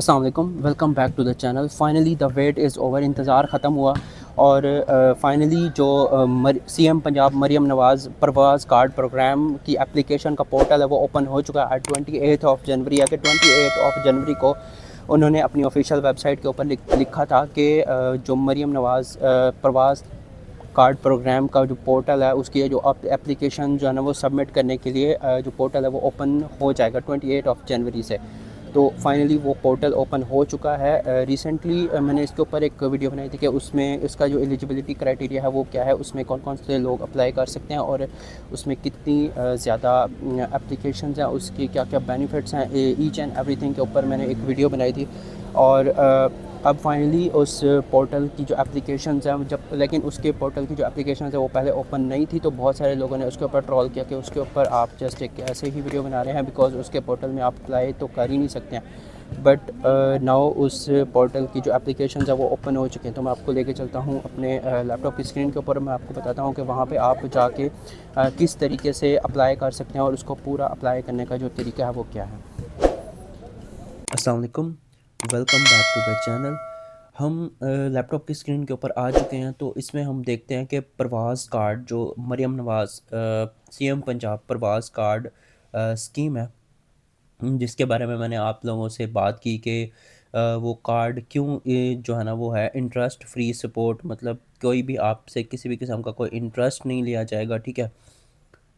अस्सलाम वालेकुम, welcome back to the channel. Finally the wait is over, इंतज़ार ख़त्म हुआ और फ़ाइनली जो सीएम पंजाब मरियम नवाज़ प्रवास कार्ड प्रोग्राम की एप्लीकेशन का पोर्टल है वो ओपन हो चुका है। 28 ऑफ जनवरी या कि 28 ऑफ जनवरी को उन्होंने अपनी ऑफिशियल वेबसाइट के ऊपर लिखा था कि जो मरियम नवाज़ प्रवास कार्ड प्रोग्राम का जो पोर्टल है उसकी जो एप्लीकेशन जो है ना वो सबमिट करने के लिए जो पोर्टल है वो ओपन हो जाएगा 28 ऑफ जनवरी से। तो फाइनली वो पोर्टल ओपन हो चुका है। रिसेंटली मैंने इसके ऊपर एक वीडियो बनाई थी कि उसमें इसका जो एलिजिबिलिटी क्राइटेरिया है वो क्या है, उसमें कौन कौन से लोग अप्लाई कर सकते हैं और उसमें कितनी ज़्यादा एप्लीकेशंस हैं, उसकी क्या क्या बेनिफिट्स हैं, ईच एंड एवरीथिंग के ऊपर मैंने एक वीडियो बनाई थी। और अब फाइनली उस पोर्टल की जो एप्लीकेशंस हैं जब, लेकिन उसके पोर्टल की जो एप्लीकेशंस है वो पहले ओपन नहीं थी, तो बहुत सारे लोगों ने उसके ऊपर ट्रोल किया कि उसके ऊपर आप जस्ट एक ऐसे ही वीडियो बना रहे हैं बिकॉज़ उसके पोर्टल में आप अप्लाई तो कर ही नहीं सकते हैं। बट नाउ उस पोर्टल की जो एप्लीकेशंस है वो ओपन हो चुके हैं, तो मैं आपको लेके चलता हूँ अपने लैपटॉप की स्क्रीन के ऊपर। मैं आपको बताता हूँ कि वहाँ पे आप जाके किस तरीके से अप्लाई कर सकते हैं और उसको पूरा अप्लाई करने का जो तरीका है वो क्या है। अस्सलाम वालेकुम, welcome back to the channel. हम लैपटॉप की स्क्रीन के ऊपर आ चुके हैं, तो इसमें हम देखते हैं कि प्रवास कार्ड जो मरियम नवाज़ सीएम पंजाब प्रवास कार्ड स्कीम है, जिसके बारे में मैंने आप लोगों से बात की कि वो कार्ड क्यों जो है ना वो है इंटरेस्ट फ्री सपोर्ट, मतलब कोई भी आपसे किसी भी किस्म का कोई इंटरेस्ट नहीं लिया जाएगा, ठीक है।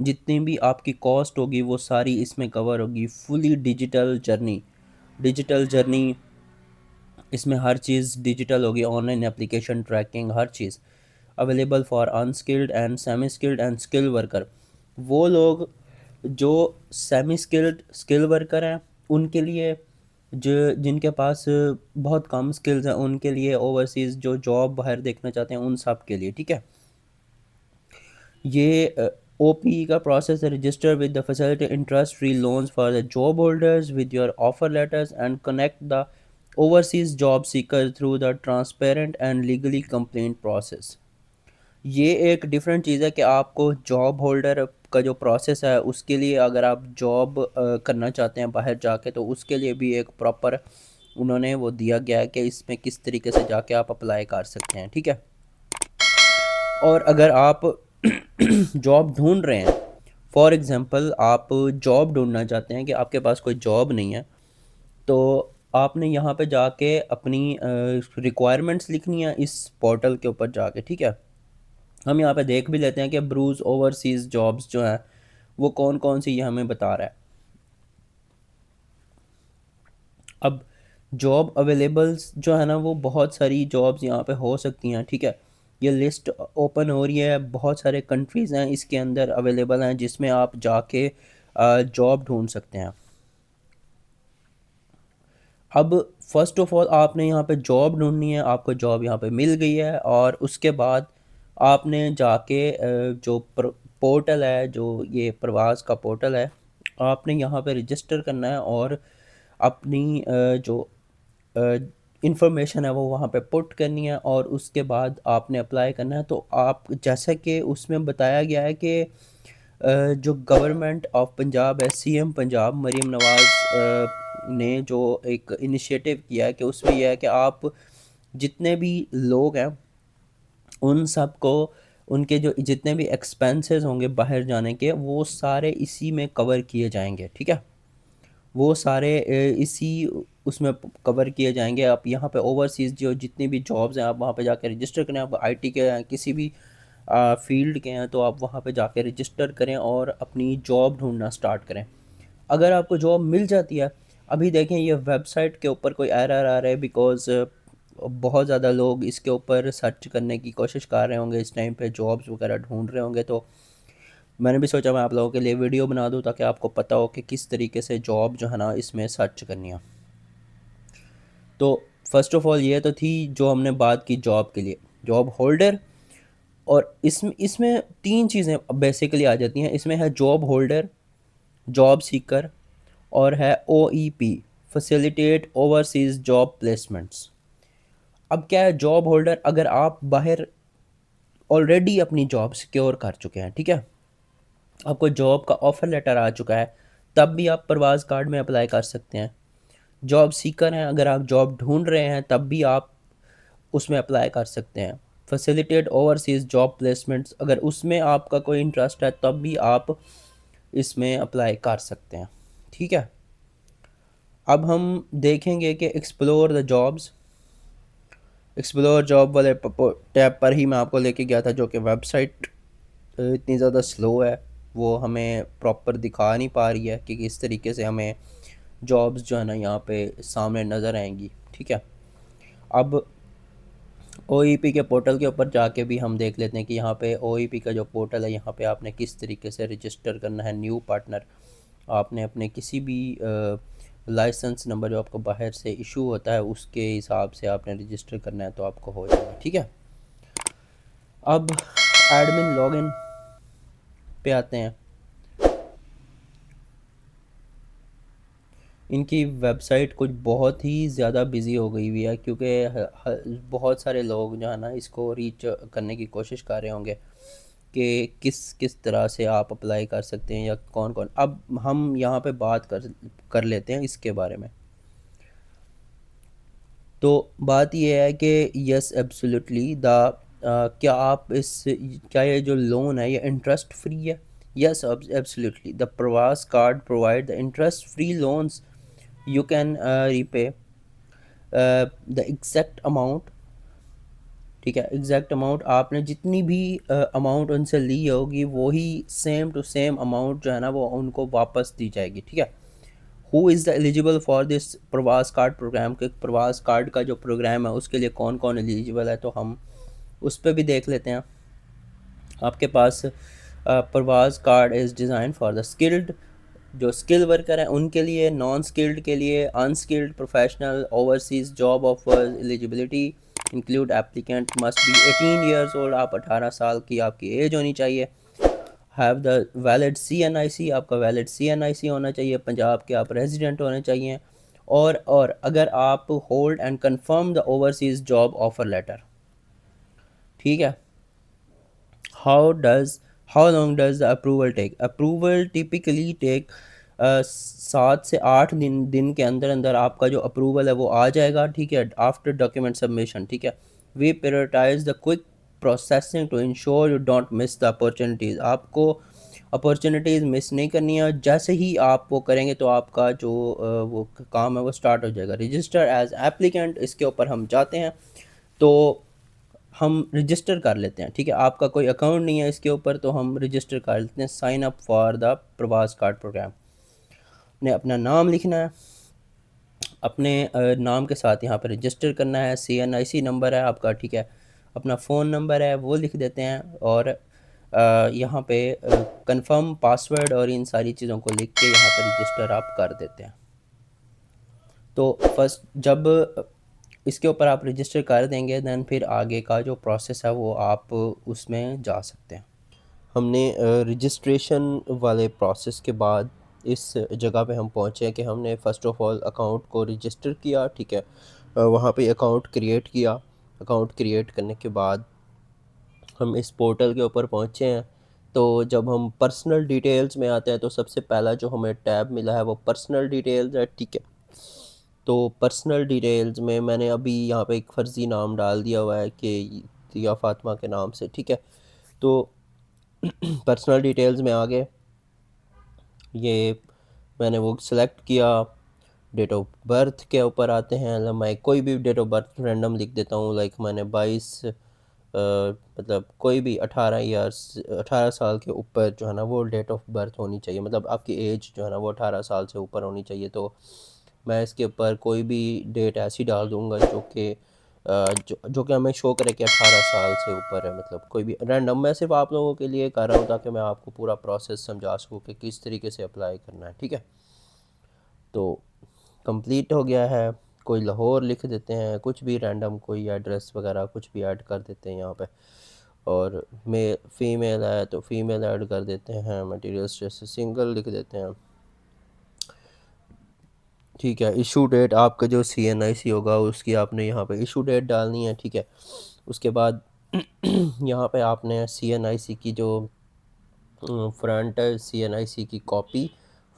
जितनी भी आपकी कॉस्ट होगी वो सारी इसमें कवर होगी। फुली डिजिटल जर्नी इसमें हर चीज़ डिजिटल होगी। Online application tracking, her cheese available for unskilled and semi skilled and skill worker. वो लोग जो सेमी स्किल्ड स्किल वर्कर हैं उनके लिए, जो जिनके पास बहुत कम स्किल्स हैं उनके लिए, ओवरसीज़ जो जॉब बाहर देखना चाहते हैं उन सब के लिए, ठीक है। ये ओपी का प्रोसेस है। Register with the facility interest free loans for the job holders with your offer letters and connect the overseas job seeker through the transparent and legally complaint process. ये एक डिफरेंट चीज़ है कि आपको job holder का जो process है उसके लिए, अगर आप जॉब करना चाहते हैं बाहर जाके, तो उसके लिए भी एक प्रॉपर उन्होंने वो दिया गया है कि इसमें किस तरीके से जाके आप अप्लाई कर सकते हैं, ठीक है। और अगर आप जॉब ढूंढ रहे हैं, फॉर एग्ज़ाम्पल आप जॉब ढूंढना चाहते हैं कि आपके पास कोई जॉब नहीं है, तो आपने यहाँ पे जाके अपनी रिक्वायरमेंट्स लिखनी है इस पोर्टल के ऊपर जाके, ठीक है। हम यहाँ पे देख भी लेते हैं कि ब्रूज ओवरसीज़ जॉब्स जो हैं वो कौन कौन सी ये हमें बता रहा है। अब जॉब अवेलेबल्स जो है ना वो बहुत सारी जॉब्स यहाँ पे हो सकती हैं, ठीक है। ये लिस्ट ओपन हो रही है, बहुत सारे कंट्रीज़ हैं इसके अंदर अवेलेबल हैं जिसमें आप जाके जॉब ढूंढ सकते हैं। अब फर्स्ट ऑफ ऑल आपने यहाँ पे जॉब ढूंढनी है, आपको जॉब यहाँ पे मिल गई है, और उसके बाद आपने जाके जो पोर्टल है, जो ये प्रवास का पोर्टल है, आपने यहाँ पे रजिस्टर करना है और अपनी जो इंफॉर्मेशन है वो वहाँ पे पुट करनी है, और उसके बाद आपने अप्लाई करना है। तो आप, जैसा कि उसमें बताया गया है कि जो गवर्नमेंट ऑफ पंजाब है, सीएम पंजाब मरीम नवाज़ ने जो एक इनिशिएटिव किया है कि उसमें यह है कि आप जितने भी लोग हैं उन सब को, उनके जो जितने भी एक्सपेंसेस होंगे बाहर जाने के, वो सारे इसी में कवर किए जाएंगे, ठीक है। वो सारे इसी उसमें कवर किए जाएंगे। आप यहाँ पे ओवरसीज़ जो जितनी भी जॉब्स हैं आप वहाँ पे जाकर रजिस्टर करें। आप आईटी के हैं, किसी भी फील्ड के हैं, तो आप वहाँ पे जाके रजिस्टर करें और अपनी जॉब ढूंढना स्टार्ट करें। अगर आपको जॉब मिल जाती है, अभी देखें ये वेबसाइट के ऊपर कोई एरर आ रहा है बिकॉज़ बहुत ज़्यादा लोग इसके ऊपर सर्च करने की कोशिश कर रहे होंगे, इस टाइम पे जॉब्स वगैरह ढूंढ रहे होंगे, तो मैंने भी सोचा मैं आप लोगों के लिए वीडियो बना दूं ताकि आपको पता हो कि किस तरीके से जॉब जो है ना इसमें सर्च करनी है। तो फर्स्ट ऑफ ऑल ये तो थी जो हमने बात की जॉब के लिए, जॉब होल्डर। और इसमें इसमें तीन चीज़ें बेसिकली आ जाती हैं। इसमें है जॉब होल्डर, जॉब सीकर, और है O E P, facilitate overseas job placements. अब क्या है, जॉब होल्डर, अगर आप बाहर ऑलरेडी अपनी जॉब सिक्योर कर चुके हैं, ठीक है, आपको जॉब का ऑफ़र लेटर आ चुका है, तब भी आप प्रवास कार्ड में अप्लाई कर सकते हैं। जॉब सीकर हैं, अगर आप जॉब ढूंढ रहे हैं तब भी आप उसमें अप्लाई कर सकते हैं। फैसिलिटेट ओवरसीज़ जॉब प्लेसमेंट्स, अगर उसमें आपका कोई इंटरेस्ट है तब भी आप इसमें अप्लाई कर सकते हैं। ठीक है, अब हम देखेंगे कि explore the jobs. Explore job वाले टैब पर ही मैं आपको लेके गया था, जो कि वेबसाइट इतनी ज़्यादा स्लो है, वो हमें प्रॉपर दिखा नहीं पा रही है कि किस तरीके से हमें जॉब्स जो है ना यहाँ पे सामने नज़र आएंगी। ठीक है, अब OEP के पोर्टल के ऊपर जाके भी हम देख लेते हैं कि यहाँ पे OEP का जो पोर्टल है, यहाँ पे आपने किस तरीके से रजिस्टर करना है न्यू पार्टनर। आपने अपने किसी भी लाइसेंस नंबर जो आपको बाहर से इशू होता है उसके हिसाब से आपने रजिस्टर करना है, तो आपको हो जाएगा। ठीक है, अब एडमिन लॉगिन पे आते हैं। इनकी वेबसाइट कुछ बहुत ही ज़्यादा बिज़ी हो गई हुई है, क्योंकि बहुत सारे लोग जो है ना इसको रीच करने की कोशिश कर रहे होंगे कि किस किस तरह से आप अप्लाई कर सकते हैं या कौन कौन। अब हम यहाँ पे बात कर लेते हैं इसके बारे में। तो बात ये है कि यस एब्सोल्युटली क्या आप क्या ये जो लोन है ये इंटरेस्ट फ्री है? यस एब्सोल्युटली, द प्रवास card provide the interest free loans. You can repay the exact amount. ठीक है, एग्जैक्ट अमाउंट आपने जितनी भी अमाउंट उनसे ली होगी वही सेम टू सेम अमाउंट जो है ना वो उनको वापस दी जाएगी। ठीक है, who is the eligible for this प्रवास कार्ड प्रोग्राम, के प्रवास कार्ड का जो प्रोग्राम है उसके लिए कौन कौन एलिजिबल है, तो हम उस पर भी देख लेते हैं। आपके पास प्रवास card is design for the skilled, जो स्किल वर्कर हैं उनके लिए, नॉन स्किल्ड के लिए, unskilled professional, overseas job offers. Eligibility include applicant must be 18 years old, आप 18 साल की आपकी एज होनी चाहिए। हैव द वैलिड CNIC, आपका वैलिड CNIC होना चाहिए, पंजाब के आप रेजिडेंट होने चाहिए। और अगर आप hold and confirm the overseas job offer letter. ठीक है, how long does the approval take? Approval typically take 7 से 8 दिन के अंदर अंदर आपका जो अप्रूवल है वो आ जाएगा। ठीक है, आफ्टर डॉक्यूमेंट सबमिशन। ठीक है, we prioritize the quick processing to ensure you don't miss the opportunities. आपको अपॉर्चुनिटीज़ मिस नहीं करनी है, जैसे ही आप वो करेंगे तो आपका जो वो काम है वो स्टार्ट हो जाएगा। रजिस्टर एज एप्लीकेंट, इसके ऊपर हम जाते हैं तो हम रजिस्टर कर लेते हैं। ठीक है, आपका कोई अकाउंट नहीं है इसके ऊपर तो हम रजिस्टर कर लेते हैं। साइन अप फॉर द प्रवास कार्ड प्रोग्राम। ने अपना नाम लिखना है, अपने नाम के साथ यहाँ पर रजिस्टर करना है। CNIC नंबर है आपका। ठीक है, अपना फ़ोन नंबर है वो लिख देते हैं, और यहाँ पे कंफर्म पासवर्ड और इन सारी चीज़ों को लिख के यहाँ पर रजिस्टर आप कर देते हैं। तो फर्स्ट जब इसके ऊपर आप रजिस्टर कर देंगे दैन फिर आगे का जो प्रोसेस है वो आप उसमें जा सकते हैं। हमने रजिस्ट्रेशन वाले प्रोसेस के बाद इस जगह पे हम पहुँचे कि हमने फ़र्स्ट ऑफ़ ऑल अकाउंट को रजिस्टर किया। ठीक है, वहाँ पे अकाउंट क्रिएट किया। अकाउंट क्रिएट करने के बाद हम इस पोर्टल के ऊपर पहुँचे हैं। तो जब हम पर्सनल डिटेल्स में आते हैं तो सबसे पहला जो हमें टैब मिला है वो पर्सनल डिटेल्स है। ठीक है, तो पर्सनल डिटेल्स में मैंने अभी यहाँ पे एक फ़र्ज़ी नाम डाल दिया हुआ है कि दिया फ़ातिमा के नाम से। ठीक है, तो पर्सनल डिटेल्स में आ गए, ये मैंने वो सिलेक्ट किया। डेट ऑफ बर्थ के ऊपर आते हैं, मैं कोई भी डेट ऑफ बर्थ रैंडम लिख देता हूँ। लाइक मैंने 22 मतलब कोई भी 18 साल के ऊपर जो है ना वो डेट ऑफ बर्थ होनी चाहिए, मतलब आपकी एज जो है ना वो 18 साल से ऊपर होनी चाहिए। तो मैं इसके ऊपर कोई भी डेट ऐसी डाल दूँगा जो कि हमें शो करे कि 18 साल से ऊपर है, मतलब कोई भी रैंडम। मैं सिर्फ आप लोगों के लिए कर रहा हूँ ताकि मैं आपको पूरा प्रोसेस समझा सकूँ कि किस तरीके से अप्लाई करना है। ठीक है, तो कंप्लीट हो गया है। कोई लाहौर लिख देते हैं, कुछ भी रैंडम कोई एड्रेस वगैरह कुछ भी ऐड कर देते हैं यहाँ पे। और फीमेल है तो फीमेल ऐड कर देते हैं, मटेरियल स्ट्रेस सिंगल लिख देते हैं। ठीक है, इशू डेट आपका जो CNIC होगा उसकी आपने यहाँ पे इशू डेट डालनी है। ठीक है, उसके बाद यहाँ पे आपने CNIC की जो फ्रंट है, CNIC की copy,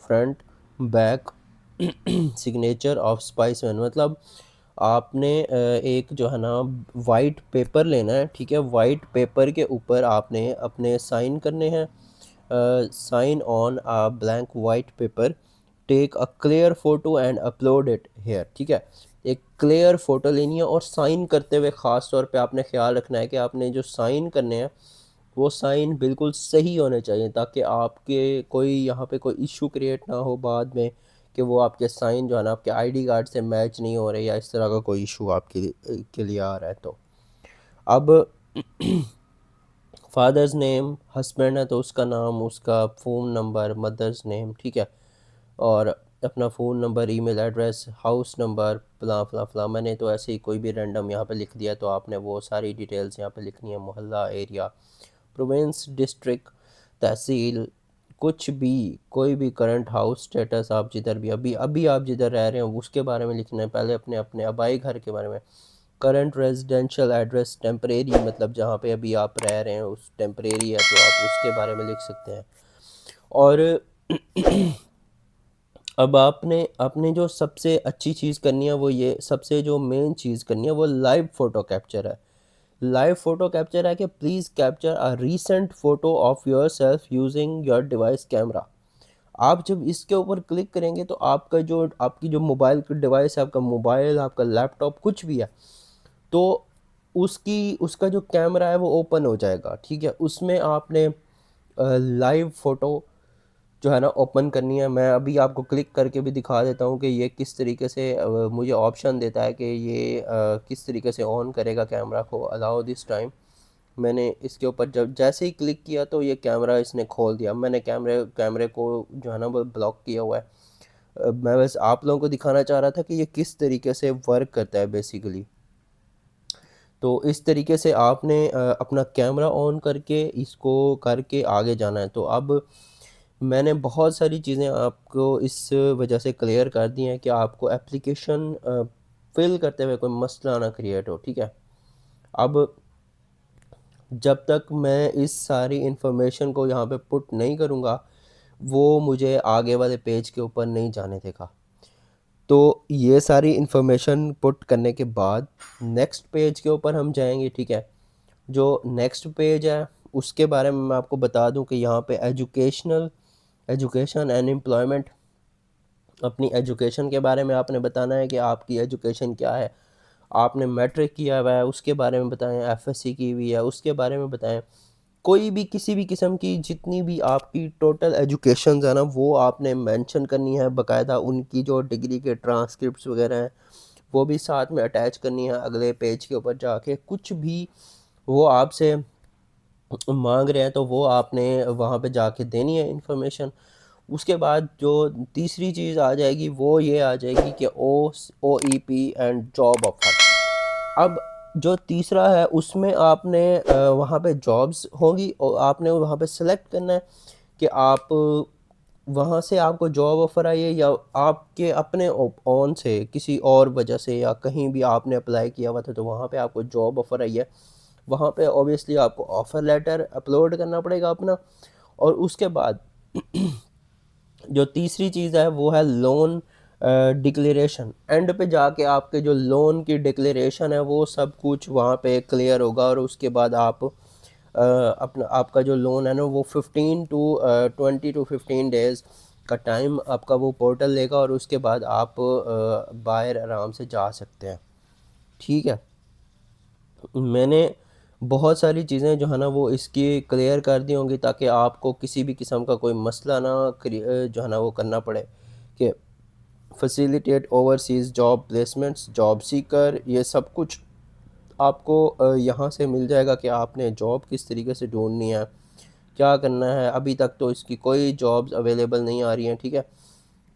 front back signature of spiceman, मतलब आपने एक जो है ना वाइट पेपर लेना है, ठीक है। वाइट पेपर के ऊपर आपने अपने साइन करने हैं, sign on a blank white paper, take a clear photo and upload it here, ठीक है। एक क्लियर फ़ोटो लेनी है और साइन करते हुए ख़ास तौर पे आपने ख्याल रखना है कि आपने जो साइन करने हैं वो साइन बिल्कुल सही होने चाहिए, ताकि आपके कोई यहाँ पे कोई इशू क्रिएट ना हो बाद में कि वो आपके साइन जो है ना आपके आईडी कार्ड से मैच नहीं हो रहे या इस तरह का कोई इशू आपके के लिए आ रहा है। तो अब फादर्स नेम, हस्बैंड है तो उसका नाम, उसका फ़ोन नंबर, मदर्स नेम, ठीक है। और अपना phone number, email address, house number, फ़लाँ फ़लाँ फ़लाँ। मैंने तो ऐसे ही कोई भी रैंडम यहाँ पे लिख दिया, तो आपने वो सारी डिटेल्स यहाँ पे लिखनी है। मोहल्ला, एरिया, प्रोविंस, डिस्ट्रिक्ट, तहसील, कुछ भी, कोई भी करंट हाउस स्टेटस, आप जिधर भी अभी अभी आप जिधर रह रहे हैं उसके बारे में लिखना है। पहले अपने अपने आबाई घर के बारे में, करंट रेजिडेंशियल एड्रेस, टेम्परेरी मतलब जहाँ पे अभी आप रह रहे हैं उस टेम्परेरी है तो आप उसके बारे में लिख सकते हैं। और अब आपने अपने जो सबसे अच्छी चीज़ करनी है वो ये, सबसे जो मेन चीज़ करनी है वो लाइव फ़ोटो कैप्चर है। लाइव फ़ोटो कैप्चर है कि please capture a recent photo of your self using your device camera. आप जब इसके ऊपर क्लिक करेंगे तो आपका जो आपकी जो मोबाइल की डिवाइस है, आपका मोबाइल, आपका लैपटॉप, कुछ भी है, तो उसका जो कैमरा है वो ओपन हो जाएगा, ठीक है। उसमें आपने लाइव फ़ोटो जो है ना ओपन करनी है। मैं अभी आपको क्लिक करके भी दिखा देता हूँ कि ये किस तरीके से मुझे ऑप्शन देता है कि ये किस तरीके से ऑन करेगा कैमरा को। अलाउ दिस टाइम, मैंने इसके ऊपर जब जैसे ही क्लिक किया तो ये कैमरा इसने खोल दिया। मैंने कैमरे को जो है ना वो ब्लॉक किया हुआ है। मैं बस आप लोगों को दिखाना चाह रहा था कि ये किस तरीके से वर्क करता है बेसिकली। तो इस तरीके से आपने अपना कैमरा ऑन करके इसको करके आगे जाना है। तो अब मैंने बहुत सारी चीज़ें आपको इस वजह से क्लियर कर दी हैं कि आपको एप्लीकेशन फिल करते हुए कोई मसला ना क्रिएट हो, ठीक है। अब जब तक मैं इस सारी इन्फॉर्मेशन को यहाँ पे पुट नहीं करूँगा वो मुझे आगे वाले पेज के ऊपर नहीं जाने देगा। तो ये सारी इन्फॉर्मेशन पुट करने के बाद नेक्स्ट पेज के ऊपर हम जाएंगे, ठीक है। जो नेक्स्ट पेज है उसके बारे में मैं आपको बता दूं कि यहाँ पे एजुकेशन एंड एम्प्लॉयमेंट, अपनी एजुकेशन के बारे में आपने बताना है कि आपकी एजुकेशन क्या है। आपने मैट्रिक किया हुआ है उसके बारे में बताएं, एफएससी की हुई है उसके बारे में बताएं। कोई भी किसी भी किस्म की जितनी भी आपकी टोटल एजुकेशन है ना वो आपने मेंशन करनी है बाकायदा। उनकी जो डिग्री के ट्रांसक्रिप्ट्स वगैरह हैं वो भी साथ में अटैच करनी है अगले पेज के ऊपर जाके। कुछ भी वो आपसे मांग रहे हैं तो वो आपने वहाँ पे जाके देनी है इंफॉर्मेशन। उसके बाद जो तीसरी चीज़ आ जाएगी वो ये आ जाएगी कि OEP एंड जॉब ऑफर। अब जो तीसरा है उसमें आपने वहाँ पे जॉब्स होंगी और आपने वहाँ पे सेलेक्ट करना है कि आप वहाँ से आपको जॉब ऑफ़र आई है या आपके अपने ऑन से किसी और वजह से या कहीं भी आपने अप्लाई किया हुआ था तो वहाँ पे आपको जॉब ऑफ़र आई है। वहाँ पे ऑब्वियसली आपको ऑफ़र लेटर अपलोड करना पड़ेगा अपना। और उसके बाद जो तीसरी चीज़ है वो है लोन डिक्लेरेशन। एंड पे जाके आपके जो लोन की डिक्लेरेशन है वो सब कुछ वहाँ पे क्लियर होगा और उसके बाद आप अपना आपका जो लोन है ना वो 20 to 15 डेज़ का टाइम आपका वो पोर्टल लेगा और उसके बाद आप बाहर आराम से जा सकते हैं, ठीक है। मैंने बहुत सारी चीज़ें जो है ना वो इसकी क्लियर कर दी होंगी ताकि आपको किसी भी किस्म का कोई मसला ना जो है ना वो करना पड़े कि facilitate overseas job placements, job seeker, ये सब कुछ आपको यहाँ से मिल जाएगा कि आपने जॉब किस तरीके से ढूंढनी है, क्या करना है। अभी तक तो इसकी कोई जॉब्स अवेलेबल नहीं आ रही हैं, ठीक है।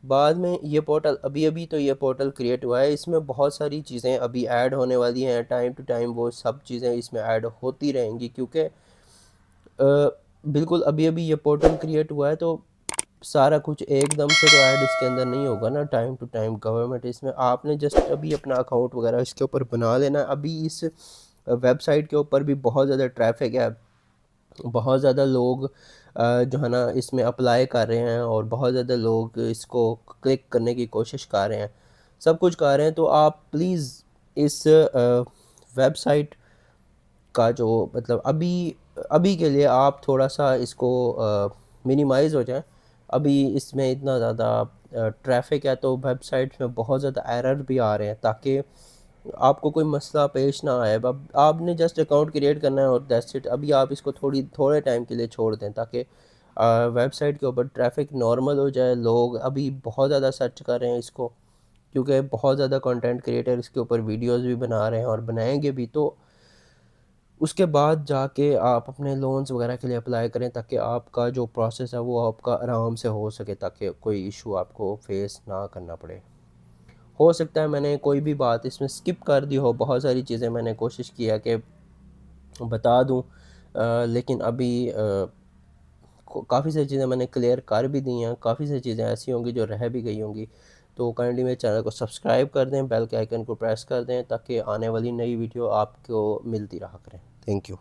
बाद में ये पोर्टल अभी अभी तो ये पोर्टल क्रिएट हुआ है, इसमें बहुत सारी चीज़ें अभी ऐड होने वाली हैं। टाइम टू टाइम वो सब चीज़ें इसमें ऐड होती रहेंगी क्योंकि बिल्कुल अभी अभी ये पोर्टल क्रिएट हुआ है तो सारा कुछ एकदम से तो ऐड इसके अंदर नहीं होगा ना। टाइम टू टाइम गवर्नमेंट इसमें आपने जस्ट अभी अपना अकाउंट वगैरह इसके ऊपर बना लेना। अभी इस वेबसाइट के ऊपर भी बहुत ज़्यादा ट्रैफिक है, बहुत ज़्यादा लोग जो है ना इसमें अप्लाई कर रहे हैं और बहुत ज़्यादा लोग इसको क्लिक करने की कोशिश कर रहे हैं, सब कुछ कर रहे हैं। तो आप प्लीज़ इस वेबसाइट का जो मतलब अभी अभी के लिए आप थोड़ा-सा इसको मिनिमाइज़ हो जाएँ। अभी इसमें इतना ज़्यादा ट्रैफ़िक है, तो वेबसाइट्स में बहुत ज़्यादा एरर भी आ रहे हैं, ताकि आपको कोई मसला पेश ना आए। अब आपने जस्ट अकाउंट क्रिएट करना है और दैट्स इट। अभी आप इसको थोड़े टाइम के लिए छोड़ दें, ताकि वेबसाइट के ऊपर ट्रैफ़िक नॉर्मल हो जाए। लोग अभी बहुत ज़्यादा सर्च कर रहे हैं इसको, क्योंकि बहुत ज़्यादा कंटेंट क्रिएटर इसके ऊपर वीडियोज़ भी बना रहे हैं और बनाएँगे भी। तो उसके बाद जाके आप अपने लोन्स वगैरह के लिए अप्लाई करें, ताकि आपका जो प्रोसेस है वो आपका आराम से हो सके, ताकि कोई इशू आपको फेस ना करना पड़े। हो सकता है मैंने कोई भी बात इसमें स्किप कर दी हो, बहुत सारी चीज़ें मैंने कोशिश किया कि बता दूं, लेकिन अभी काफ़ी सारी चीज़ें मैंने क्लियर कर भी दी हैं। काफ़ी सारी चीज़ें ऐसी होंगी जो रह भी गई होंगी। तो काइंडली मेरे चैनल को सब्सक्राइब कर दें, बेल के आइकन को प्रेस कर दें, ताकि आने वाली नई वीडियो आपको मिलती रहा करें। Thank you.